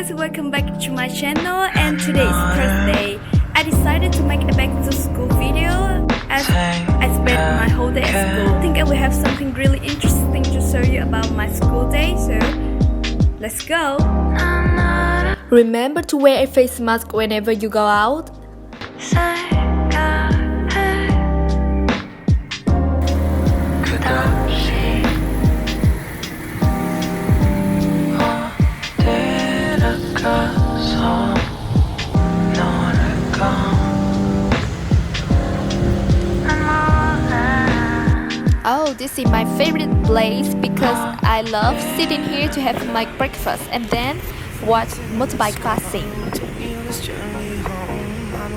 guys, welcome back to my channel, and today is Thursday. I decided to make a back to school video as I spent my whole day at school. I think I will have something really interesting to show you about my school day, so let's go. Remember to wear a face mask whenever you go out. Oh, this is my favorite place because I love sitting here to have my breakfast and then watch motorbike classing.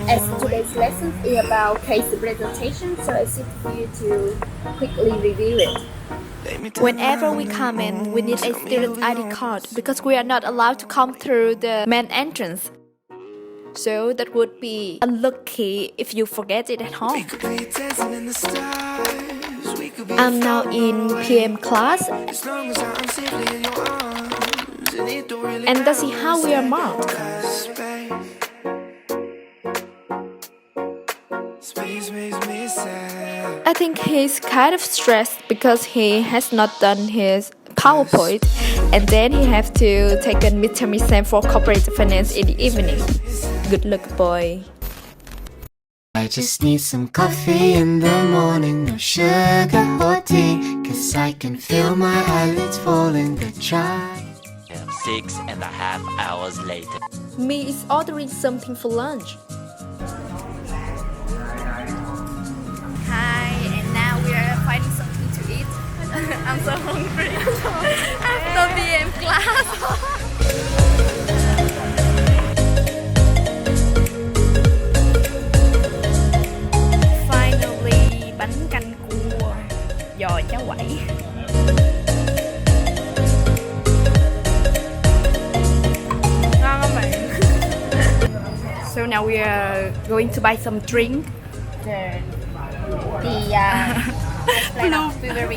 As today's lesson is about case presentation, so I sit here to quickly review it. Whenever we come in, we need a student ID card because we are not allowed to come through the main entrance. So that would be unlucky if you forget it at home. I'm now in PM class, and that's how we are marked. I think he's kind of stressed because he has not done his PowerPoint, and then he have to take a midterm exam for corporate finance in the evening. Good luck, boy. I just need some coffee in the morning, no sugar or tea, cause I can feel my eyelids falling, they're dry. 6.5 hours later. Me is ordering something for lunch. Hi, and now we are finding something to eat. I'm so hungry. After BM class. Bánh canh cua giò cháo quẩy. Ngon không bạn? So now we are going to buy some drink. The blueberry.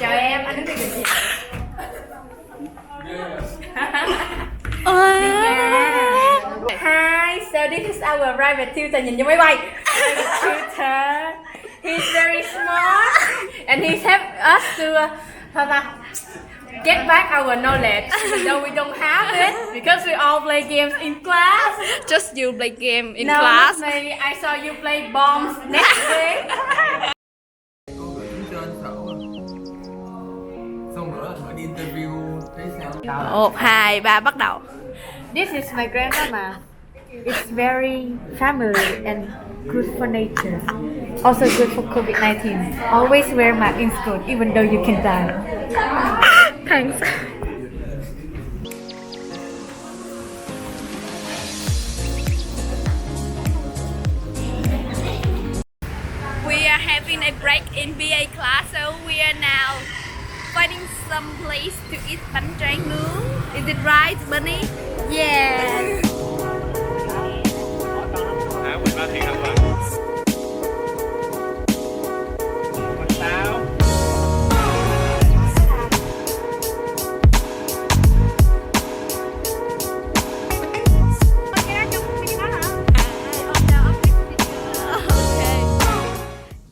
Chào em, anh đứng đây. Hi, so this is our private tutor. Nhìn vô máy bay. Tutor. He's very smart and he helped us to get back our knowledge. Though we don't have it because we all play games in class. Just you play game in class? No, maybe I saw you play bombs next week. Xong nữa phải đi interview thấy sao? 1, 2, 3 bắt đầu. This is my grandmama. It's very family and good for nature. Also good for COVID-19. Always wear mask in school even though you can die. Thanks. We are having a break in BA class, so we are now finding some place to eat bánh tráng nướng. Is it right, Bunny? Yeah.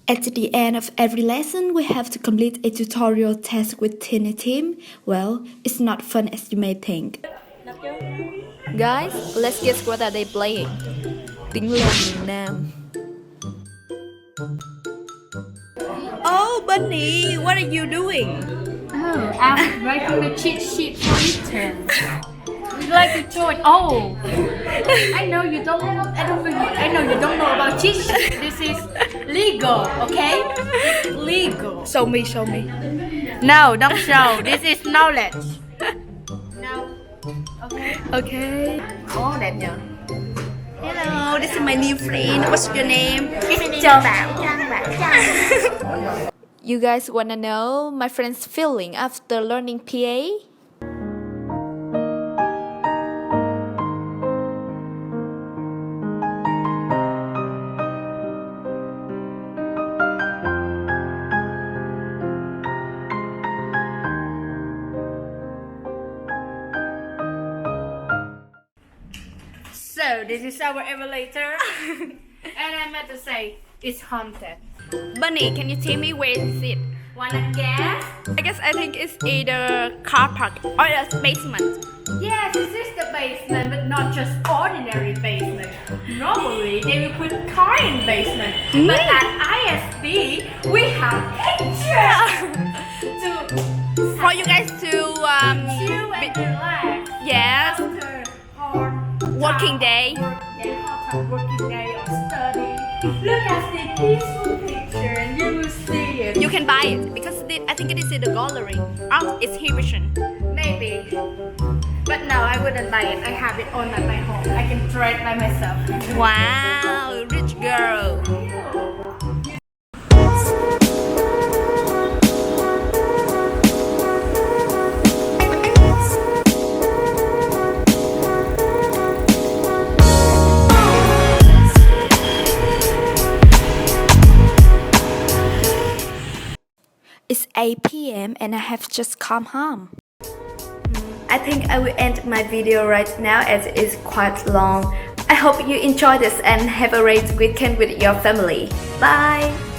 At the end of every lesson, we have to complete a tutorial task with Tiny Team. Well, it's not fun as you may think. Guys, let's guess what are they playing? Tiếng Lồn miền Nam. Oh, Bunny, what are you doing? Oh, I'm writing the cheat sheet for midterm. Would you like to join? Oh, I know you don't. I know you don't know about cheat sheet. This is legal, okay? It's legal. Show me, show me. No, don't show. This is knowledge. No. Okay. Okay. Oh, đẹp nhờ. Hello, this is my new friend. What's your name? Chào bạn Trăng. You guys wanna know my friend's feeling after learning PA? So this is our elevator. And I meant to say it's haunted. Bunny, can you tell me where is it? Wanna guess? I think it's either car park or a basement. Yes, this is the basement, but not just ordinary basement. Normally, they will put car in basement, but at ISB, we have pictures to For you guys to chill and relax yes, after hard working day. hard working day or study. Look at the peaceful picture, and you will see it. You can buy it because I think it is in the gallery. Art exhibition. Maybe. But no, I wouldn't buy it. I have it on at my home. I can try it by myself. Wow, rich girl. It's 8 p.m. and I have just come home. I think I will end my video right now as it is quite long. I hope you enjoy this and have a great weekend with your family. Bye!